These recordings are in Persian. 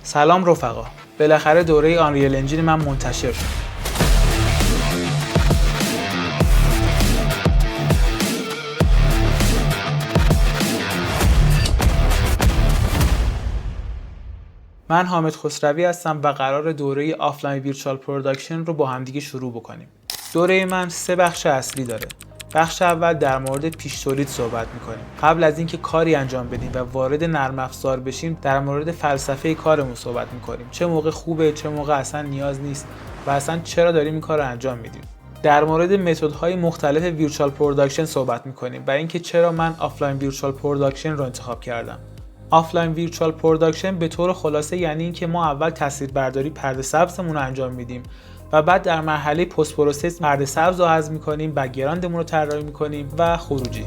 سلام رفقا، بالاخره دوره آنریل انجین من منتشر شد. من حامد خسروی هستم و قرار دوره آفلاین ویرچوال پروداکشن رو با همدیگه شروع بکنیم. دوره من 3 بخش اصلی داره. بخش اول در مورد پیش تولید صحبت میکنیم. قبل از اینکه کاری انجام بدیم و وارد نرم افزار بشیم، در مورد فلسفه کارمون صحبت میکنیم. چه موقع خوبه، چه موقع اصلا نیاز نیست و اصلا چرا داریم این کار رو انجام میدیم. در مورد متدهای مختلف ویرچوال پروداکشن صحبت میکنیم و اینکه چرا من آفلاین ویرچوال پروداکشن رو انتخاب کردم. آفلاین ویرچوال پروداکشن به طور خلاصه یعنی اینکه ما اول تصویربرداری پرده سبزمون رو انجام میدیم و بعد در مرحله پست پروسس پرده سبز رو حذف می‌کنیم، بک‌گراندمون رو طراحی می‌کنیم و خروجی.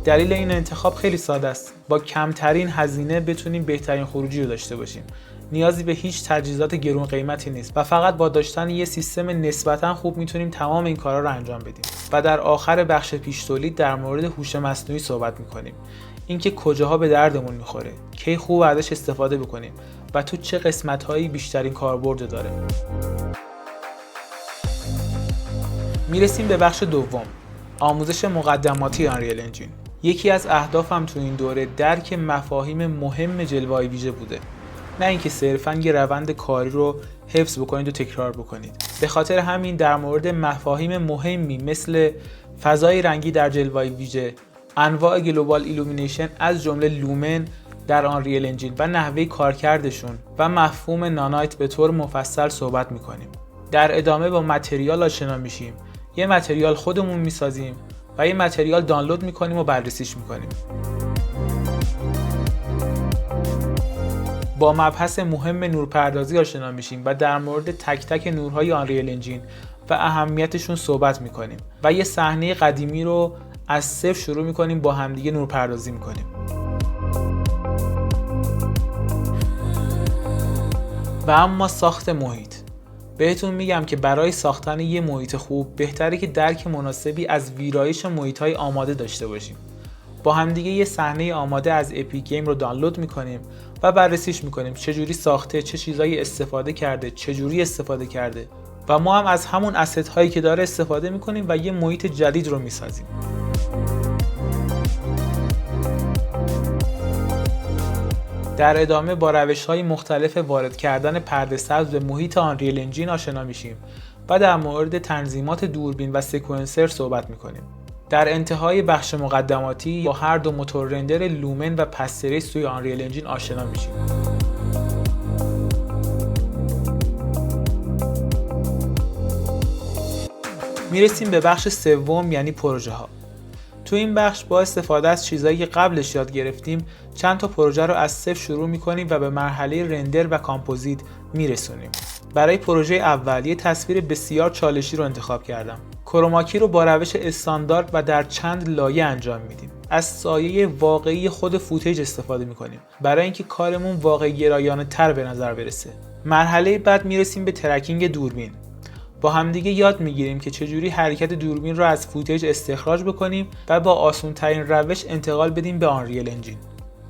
دلیل این انتخاب خیلی ساده است. با کمترین هزینه بتونیم بهترین خروجی رو داشته باشیم. نیازی به هیچ تجهیزات گرون قیمتی نیست و فقط با داشتن یه سیستم نسبتاً خوب میتونیم تمام این کارا رو انجام بدیم. و در آخر بخش پیش تولید در مورد هوش مصنوعی صحبت می‌کنیم. اینکه کجاها به دردمون می‌خوره، کی خوب ازش استفاده بکنیم و تو چه قسمت‌هایی بیشترین کاربرد داره. میرسیم به بخش دوم، آموزش مقدماتی آنریل انجین. یکی از اهدافم تو این دوره درک مفاهیم مهم جلوه‌های ویژه بوده. نه اینکه صرفاً یه روند کاری رو حفظ بکنید و تکرار بکنید. به خاطر همین در مورد مفاهیم مهمی مثل فضای رنگی در جلوه‌های ویژه، انواع گلوبال ایلومینیشن از جمله لومن در آنریل انجین و نحوه کارکردشون و مفهوم نانایت به طور مفصل صحبت میکنیم. در ادامه با متریال آشنا میشیم. یه متریال خودمون میسازیم و یه متریال دانلود میکنیم و بررسیش میکنیم. با مبحث مهم نورپردازی آشنا میشیم و در مورد تک تک نورهای آنریل انجین و اهمیتشون صحبت میکنیم و یه صحنه قدیمی رو از صفر شروع میکنیم با همدیگه نورپردازی میکنیم. و اما ساخت محیط. بهتون میگم که برای ساختن یه محیط خوب بهتره که درک مناسبی از ویرایش محیط‌های آماده داشته باشیم. با همدیگه یه صحنه آماده از اپیک گیم رو دانلود میکنیم و بررسیش میکنیم چجوری ساخته، چه چیزایی استفاده کرده، چجوری استفاده کرده و ما هم از همون اسست هایی که داره استفاده میکنیم و یه محیط جدید رو میسازیم. در ادامه با روش‌های مختلف وارد کردن پرده سبز به محیط آنریل انجین آشنا میشیم و در مورد تنظیمات دوربین و سکونسر صحبت میکنیم. در انتهای بخش مقدماتی با هر دو موتور رندر لومن و پستریس توی آنریل انجین آشنا میشیم. میرسیم به بخش سوم یعنی پروژه ها. تو این بخش با استفاده از چیزایی که قبلش یاد گرفتیم چند تا پروژه رو از صفر شروع میکنیم و به مرحله رندر و کامپوزیت میرسونیم. برای پروژه اول یه تصویر بسیار چالشی رو انتخاب کردم. کروماکی رو با روش استاندارد و در چند لایه انجام میدیم. از سایه واقعی خود فوتیج استفاده میکنیم برای اینکه کارمون واقع گرایانه تر به نظر برسه. مرحله بعد میرسیم به ترکینگ دوربین. با همدیگه یاد میگیریم که چجوری حرکت دوربین رو از فوتیج استخراج بکنیم و با آسون ترین روش انتقال بدیم به آنریل انجین.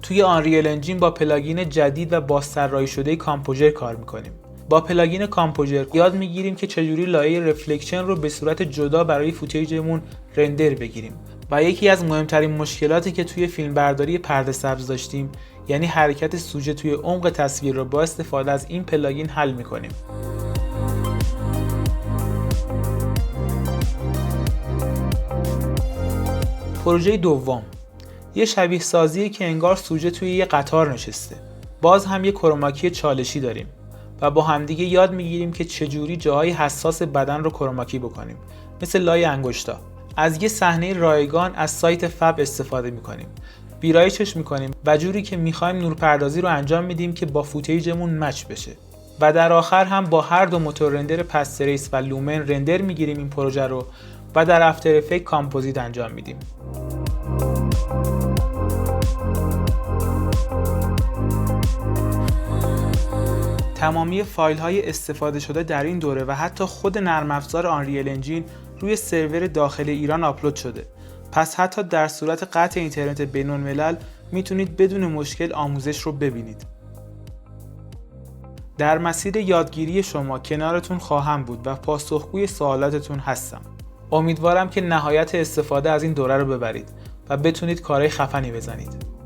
توی آنریل انجین با پلاگین جدید و بازطراحی شده کامپوژر کار میکنیم. با پلاگین کامپوژر یاد میگیریم که چجوری لایه رفلکشن رو به صورت جدا برای فوتیجمون رندر بگیریم. و یکی از مهمترین مشکلاتی که توی فیلمبرداری پرده سبز داشتیم یعنی حرکت سوژه توی عمق تصویر رو با استفاده از این پلاگین حل میکنیم. پروژه دوم یه شبیه سازیه که انگار سوژه توی یه قطار نشسته. باز هم یه کروماکی چالشی داریم و با همدیگه یاد میگیریم که چجوری جاهای حساس بدن رو کروماکی بکنیم، مثل لای انگشتا. از یه صحنه رایگان از سایت فب استفاده میکنیم. ویرایشش میکنیم و جوری که میخوایم نورپردازی رو انجام میدیم که با فوتیجمون مچ بشه. و در آخر هم با هر دو موتور رندر پستریس و لومن رندر میگیریم این پروژه رو و در افتر افکت کامپوزیت انجام میدیم. تمامی فایل های استفاده شده در این دوره و حتی خود نرم افزار آنریل انجین روی سرور داخل ایران آپلود شده. پس حتی در صورت قطع اینترنت بین‌الملل میتونید بدون مشکل آموزش رو ببینید. در مسیر یادگیری شما کنارتون خواهم بود و پاسخگوی سوالاتتون هستم. امیدوارم که نهایت استفاده از این دوره رو ببرید و بتونید کارهای خفنی بزنید.